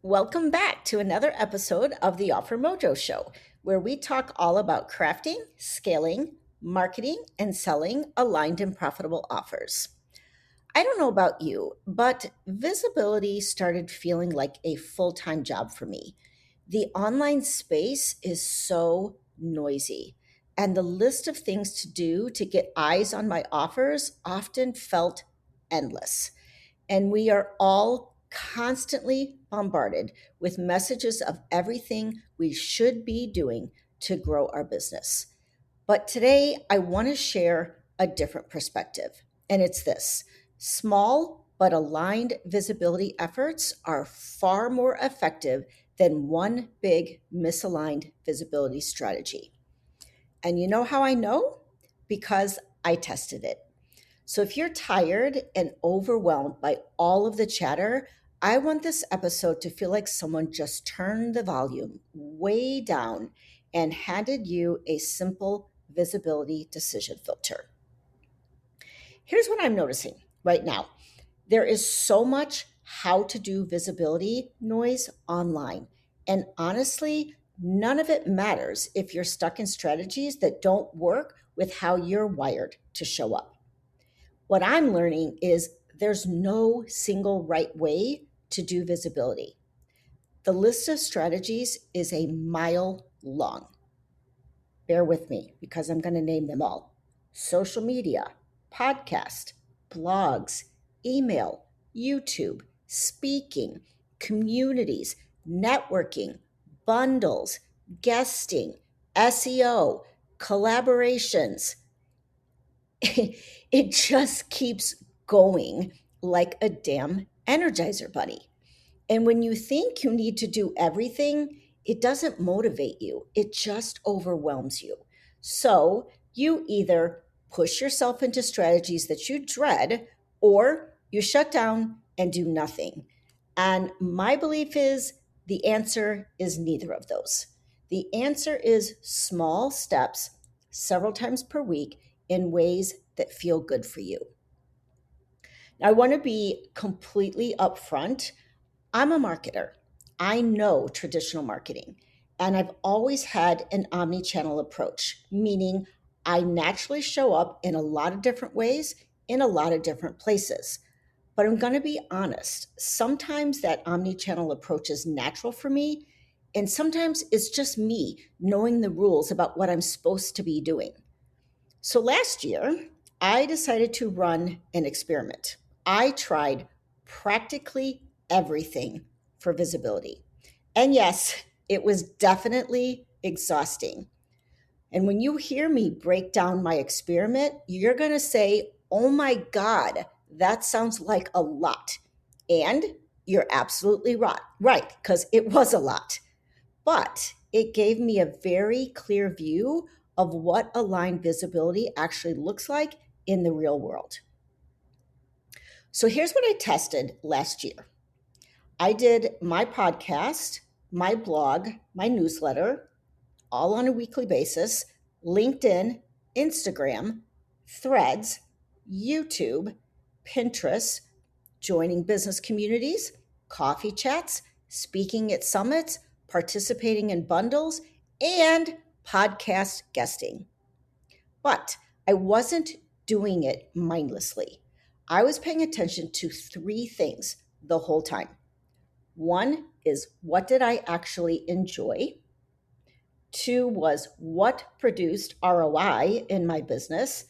Welcome back to another episode of the Offer Mojo Show, where we talk all about crafting, scaling, marketing, and selling aligned and profitable offers. I don't know about you, but visibility started feeling like a full time job for me. The online space is so noisy, and the list of things to do to get eyes on my offers often felt endless. And we are all constantly bombarded with messages of everything we should be doing to grow our business. But today, I want to share a different perspective. And it's this: small but aligned visibility efforts are far more effective than one big misaligned visibility strategy. And you know how I know? Because I tested it. So if you're tired and overwhelmed by all of the chatter, I want this episode to feel like someone just turned the volume way down and handed you a simple visibility decision filter. Here's what I'm noticing right now: there is so much how to do visibility noise online. And honestly, none of it matters if you're stuck in strategies that don't work with how you're wired to show up. What I'm learning is there's no single right way to do visibility. The list of strategies is a mile long. Bear with me because I'm going to name them all: social media, podcast, blogs, email, YouTube, speaking, communities, networking, bundles, guesting, SEO, collaborations. It just keeps going like a damn Energizer bunny. And when you think you need to do everything, it doesn't motivate you, it just overwhelms you. So you either push yourself into strategies that you dread, or you shut down and do nothing. And my belief is the answer is neither of those. The answer is small steps several times per week in ways that feel good for you. Now, I want to be completely upfront. I'm a marketer. I know traditional marketing, and I've always had an omni-channel approach, meaning I naturally show up in a lot of different ways in a lot of different places. But I'm going to be honest, sometimes that omni-channel approach is natural for me, and sometimes it's just me knowing the rules about what I'm supposed to be doing. So last year, I decided to run an experiment. I tried practically everything for visibility. And yes, it was definitely exhausting. And when you hear me break down my experiment, you're going to say, oh my God, that sounds like a lot. And you're absolutely right, because it was a lot. But it gave me a very clear view of what aligned visibility actually looks like in the real world. So here's what I tested last year. I did my podcast, my blog, my newsletter, all on a weekly basis, LinkedIn, Instagram, Threads, YouTube, Pinterest, joining business communities, coffee chats, speaking at summits, participating in bundles, and podcast guesting. But I wasn't doing it mindlessly. I was paying attention to three things the whole time. One is, what did I actually enjoy? Two was, what produced ROI in my business?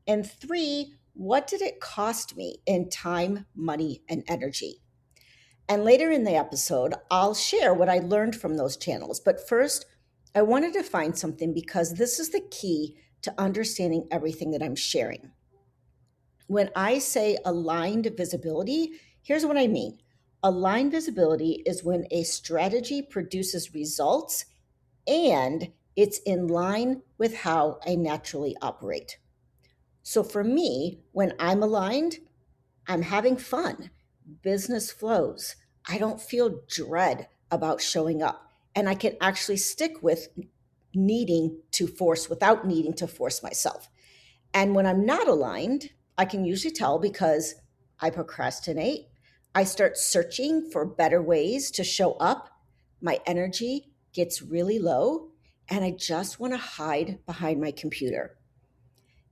And three, what did it cost me in time, money, and energy? And later in the episode, I'll share what I learned from those channels. But first, I wanted to find something because this is the key to understanding everything that I'm sharing. When I say aligned visibility, here's what I mean. Aligned visibility is when a strategy produces results and it's in line with how I naturally operate. So for me, when I'm aligned, I'm having fun. Business flows. I don't feel dread about showing up. And I can actually stick with needing to force without needing to force myself. And when I'm not aligned, I can usually tell because I procrastinate, I start searching for better ways to show up. My energy gets really low, and I just want to hide behind my computer.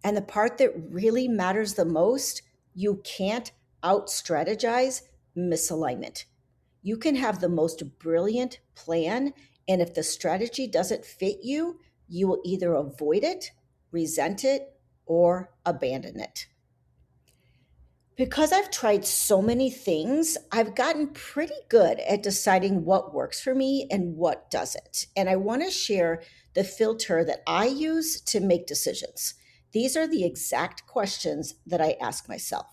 And the part that really matters the most, you can't out strategize misalignment. You can have the most brilliant plan, and if the strategy doesn't fit you, you will either avoid it, resent it, or abandon it. Because I've tried so many things, I've gotten pretty good at deciding what works for me and what doesn't. And I want to share the filter that I use to make decisions. These are the exact questions that I ask myself.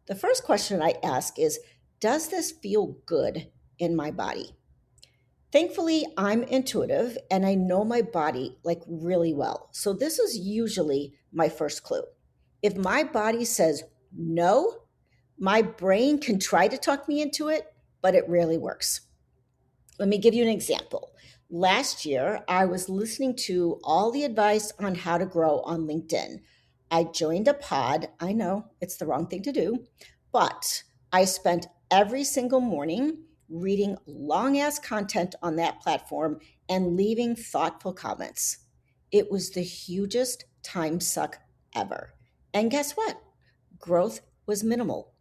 The first question I ask is, does this feel good in my body? Thankfully, I'm intuitive and I know my body like really well. So this is usually my first clue. If my body says no, my brain can try to talk me into it, but it rarely works. Let me give you an example. Last year, I was listening to all the advice on how to grow on LinkedIn. I joined a pod. I know it's the wrong thing to do, but I spent every single morning reading long ass content on that platform and leaving thoughtful comments. It was the hugest time suck ever. And guess what? Growth was minimal.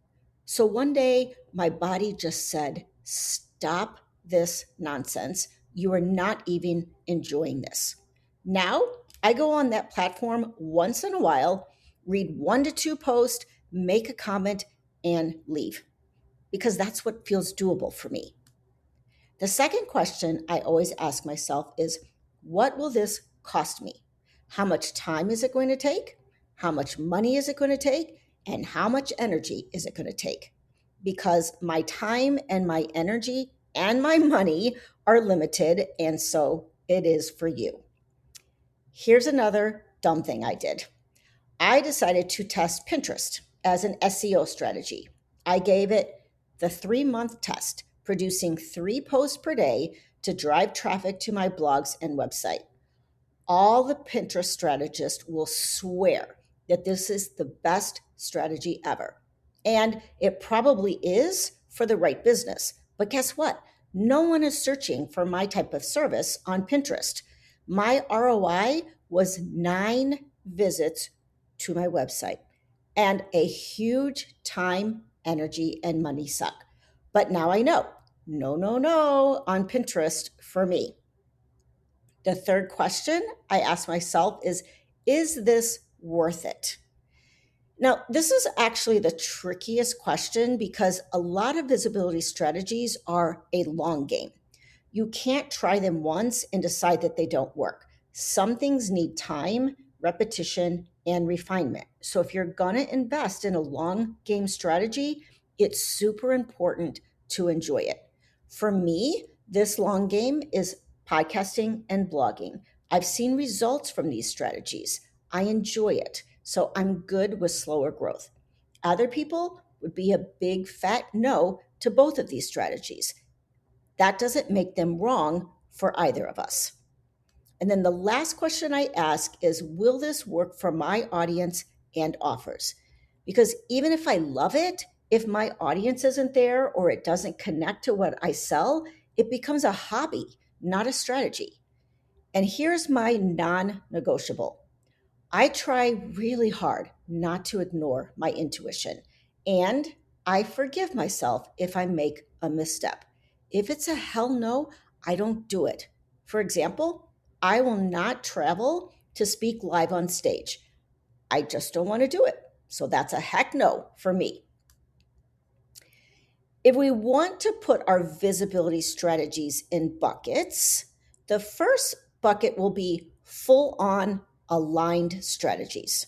So one day, my body just said, stop this nonsense. You are not even enjoying this. Now, I go on that platform once in a while, read 1 to 2 posts, make a comment, and leave because that's what feels doable for me. The second question I always ask myself is, what will this cost me? How much time is it going to take? How much money is it going to take? And how much energy is it going to take? Because my time and my energy and my money are limited, and so it is for you. Here's another dumb thing I did. I decided to test Pinterest as an SEO strategy. I gave it the 3-month test, producing 3 posts per day to drive traffic to my blogs and website. All the Pinterest strategists will swear that this is the best strategy ever. And it probably is for the right business. But guess what? No one is searching for my type of service on Pinterest. My ROI was 9 visits to my website and a huge time, energy, and money suck. But now I know, no on Pinterest for me. The third question I ask myself is this worth it? Now, this is actually the trickiest question because a lot of visibility strategies are a long game. You can't try them once and decide that they don't work. Some things need time, repetition, and refinement. So if you're going to invest in a long game strategy, it's super important to enjoy it. For me, this long game is podcasting and blogging. I've seen results from these strategies. I enjoy it. So I'm good with slower growth. Other people would be a big fat no to both of these strategies. That doesn't make them wrong for either of us. And then the last question I ask is, will this work for my audience and offers? Because even if I love it, if my audience isn't there or it doesn't connect to what I sell, it becomes a hobby, not a strategy. And here's my non-negotiable. I try really hard not to ignore my intuition, and I forgive myself if I make a misstep. If it's a hell no, I don't do it. For example, I will not travel to speak live on stage. I just don't want to do it. So that's a heck no for me. If we want to put our visibility strategies in buckets, the first bucket will be full on aligned strategies.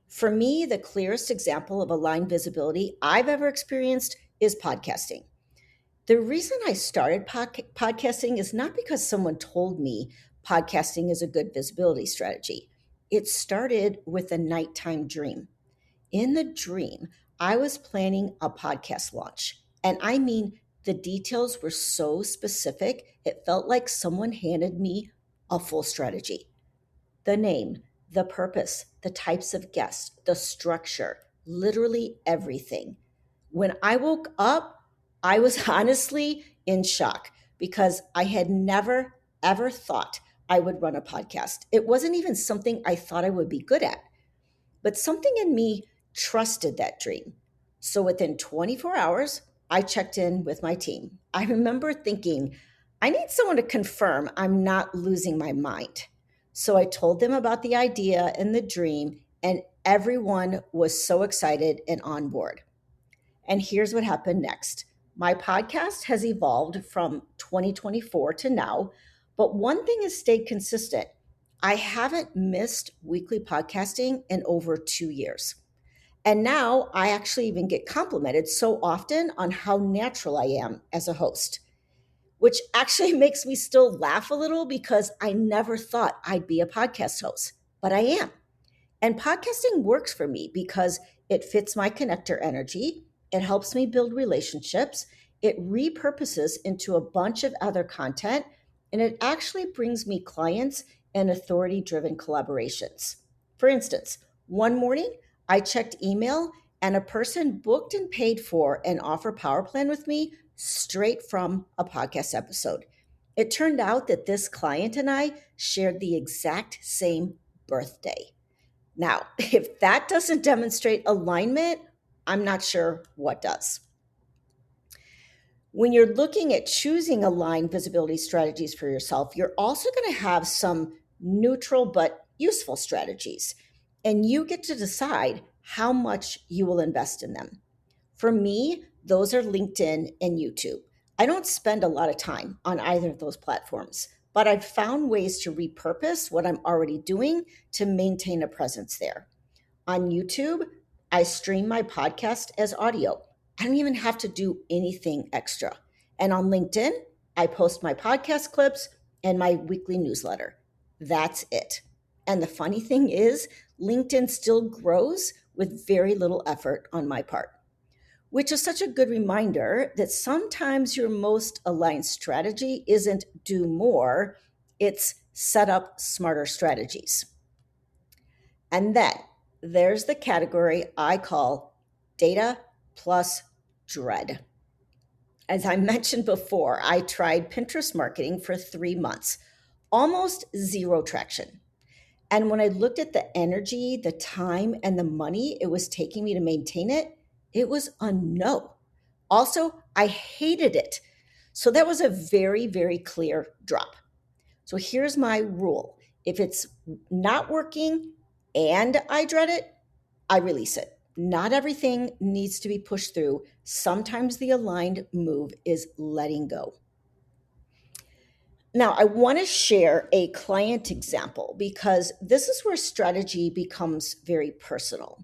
For me, the clearest example of aligned visibility I've ever experienced is podcasting. The reason I started podcasting is not because someone told me podcasting is a good visibility strategy. It started with a nighttime dream. In the dream, I was planning a podcast launch. And I mean, the details were so specific, it felt like someone handed me a full strategy. The name, the purpose, the types of guests, the structure, literally everything. When I woke up, I was honestly in shock because I had never, ever thought I would run a podcast. It wasn't even something I thought I would be good at, but something in me trusted that dream. So within 24 hours, I checked in with my team. I remember thinking, I need someone to confirm I'm not losing my mind. So I told them about the idea and the dream, and everyone was so excited and on board. And here's what happened next. My podcast has evolved from 2024 to now, but one thing has stayed consistent. I haven't missed weekly podcasting in over 2 years. And now I actually even get complimented so often on how natural I am as a host, which actually makes me still laugh a little because I never thought I'd be a podcast host, but I am. And podcasting works for me because it fits my connector energy. It helps me build relationships. It repurposes into a bunch of other content. And it actually brings me clients and authority driven collaborations. For instance, one morning I checked email and a person booked and paid for an offer power plan with me straight from a podcast episode. It turned out that this client and I shared the exact same birthday. Now, if that doesn't demonstrate alignment, I'm not sure what does. When you're looking at choosing aligned visibility strategies for yourself, you're also going to have some neutral but useful strategies, and you get to decide how much you will invest in them. For me, those are LinkedIn and YouTube. I don't spend a lot of time on either of those platforms, but I've found ways to repurpose what I'm already doing to maintain a presence there. On YouTube, I stream my podcast as audio. I don't even have to do anything extra. And on LinkedIn, I post my podcast clips and my weekly newsletter. That's it. And the funny thing is, LinkedIn still grows with very little effort on my part, which is such a good reminder that sometimes your most aligned strategy isn't do more, it's set up smarter strategies. And then there's the category I call data plus dread. As I mentioned before, I tried Pinterest marketing for 3 months, almost zero traction. And when I looked at the energy, the time, and the money it was taking me to maintain it, it was a no. Also, I hated it. So that was a very, very clear drop. So here's my rule. If it's not working and I dread it, I release it. Not everything needs to be pushed through. Sometimes the aligned move is letting go. Now, I want to share a client example because this is where strategy becomes very personal.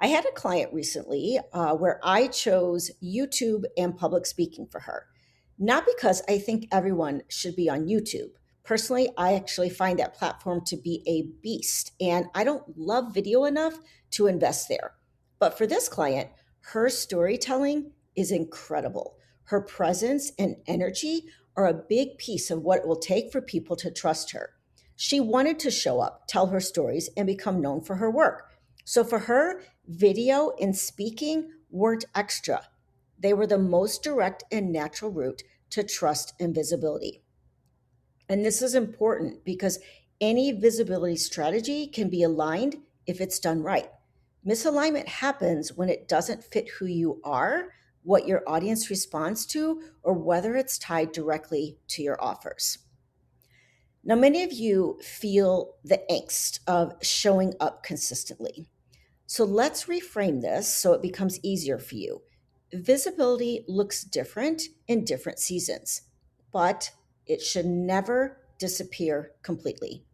I had a client recently where I chose YouTube and public speaking for her, not because I think everyone should be on YouTube. Personally, I actually find that platform to be a beast, and I don't love video enough to invest there. But for this client, her storytelling is incredible. Her presence and energy are a big piece of what it will take for people to trust her. She wanted to show up, tell her stories, and become known for her work. So for her, video and speaking weren't extra. They were the most direct and natural route to trust and visibility. And this is important because any visibility strategy can be aligned if it's done right. Misalignment happens when it doesn't fit who you are, what your audience responds to, or whether it's tied directly to your offers. Now, many of you feel the angst of showing up consistently. So let's reframe this so it becomes easier for you. Visibility looks different in different seasons, but it should never disappear completely.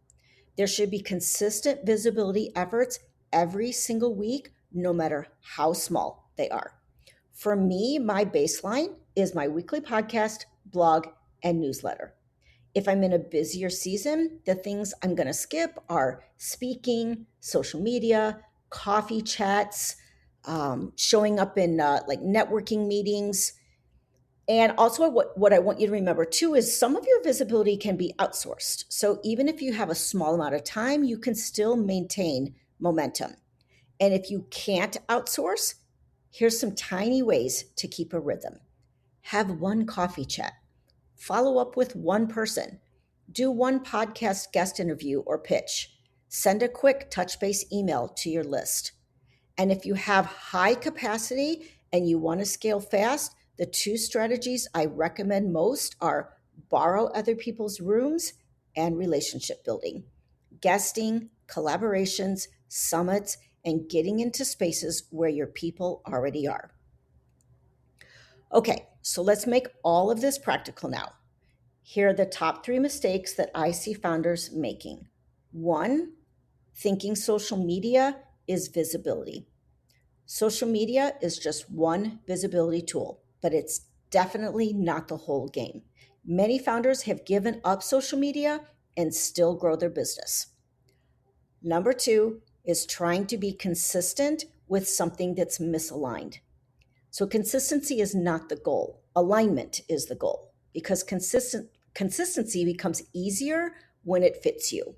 There should be consistent visibility efforts every single week, no matter how small they are. For me, my baseline is my weekly podcast, blog, and newsletter. If I'm in a busier season, the things I'm going to skip are speaking, social media, coffee chats, showing up in like networking meetings. And also, what I want you to remember too is some of your visibility can be outsourced. So even if you have a small amount of time, you can still maintain momentum. And if you can't outsource, here's some tiny ways to keep a rhythm. Have one coffee chat. Follow up with one person. Do one podcast guest interview or pitch. Send a quick touch base email to your list. And if you have high capacity and you want to scale fast, the two strategies I recommend most are borrow other people's rooms and relationship building, guesting, collaborations, summits, and getting into spaces where your people already are. Okay, so let's make all of this practical now. Here are the top 3 mistakes that I see founders making. 1, thinking social media is visibility. Social media is just one visibility tool, but it's definitely not the whole game. Many founders have given up social media and still grow their business. Number 2 is trying to be consistent with something that's misaligned. So consistency is not the goal. Alignment is the goal because consistency becomes easier when it fits you.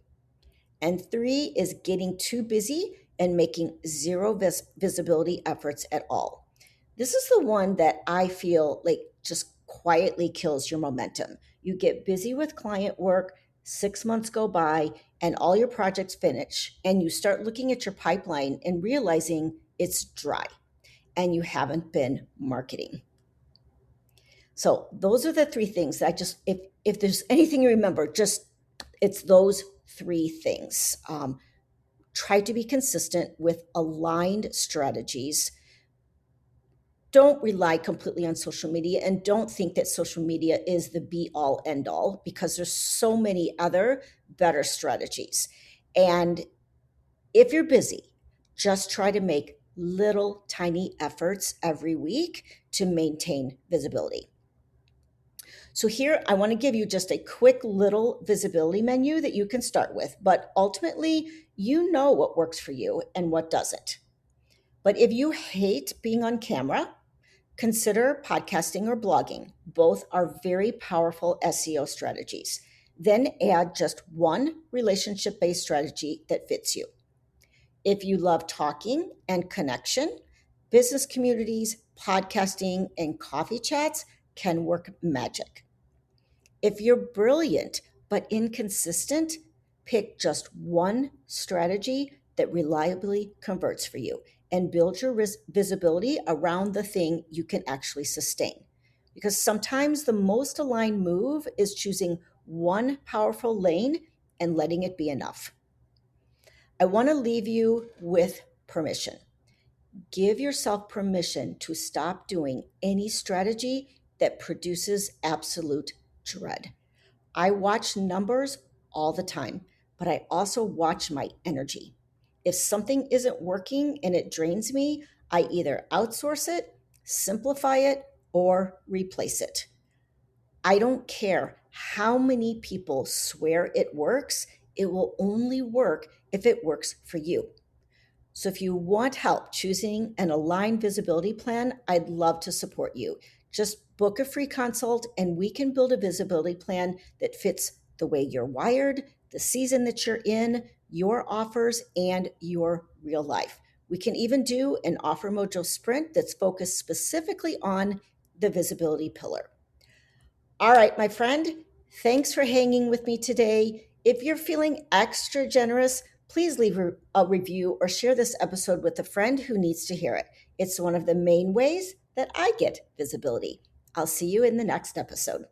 And 3 is getting too busy and making zero visibility efforts at all. This is the one that I feel like just quietly kills your momentum. You get busy with client work, 6 months go by, and all your projects finish, and you start looking at your pipeline and realizing it's dry and you haven't been marketing. So those are the 3 things that I just, if there's anything you remember, just it's those 3 things. Try to be consistent with aligned strategies. Don't rely completely on social media, and don't think that social media is the be all end all, because there's so many other better strategies. And if you're busy, just try to make little tiny efforts every week to maintain visibility. So here, I want to give you just a quick little visibility menu that you can start with, but ultimately, you know what works for you and what doesn't. But if you hate being on camera, consider podcasting or blogging. Both are very powerful SEO strategies. Then add just one relationship-based strategy that fits you. If you love talking and connection, business communities, podcasting, and coffee chats can work magic. If you're brilliant but inconsistent, pick just one strategy that reliably converts for you and build your visibility around the thing you can actually sustain. Because sometimes the most aligned move is choosing one powerful lane and letting it be enough. I want to leave you with permission. Give yourself permission to stop doing any strategy that produces absolute dread. I watch numbers all the time, but I also watch my energy. If something isn't working and it drains me, I either outsource it, simplify it, or replace it. I don't care how many people swear it works, it will only work if it works for you. So if you want help choosing an aligned visibility plan, I'd love to support you. Just book a free consult and we can build a visibility plan that fits the way you're wired, the season that you're in, your offers, and your real life. We can even do an offer mojo sprint that's focused specifically on the visibility pillar. All right, my friend, thanks for hanging with me today. If you're feeling extra generous, please leave a review or share this episode with a friend who needs to hear it. It's one of the main ways that I get visibility. I'll see you in the next episode.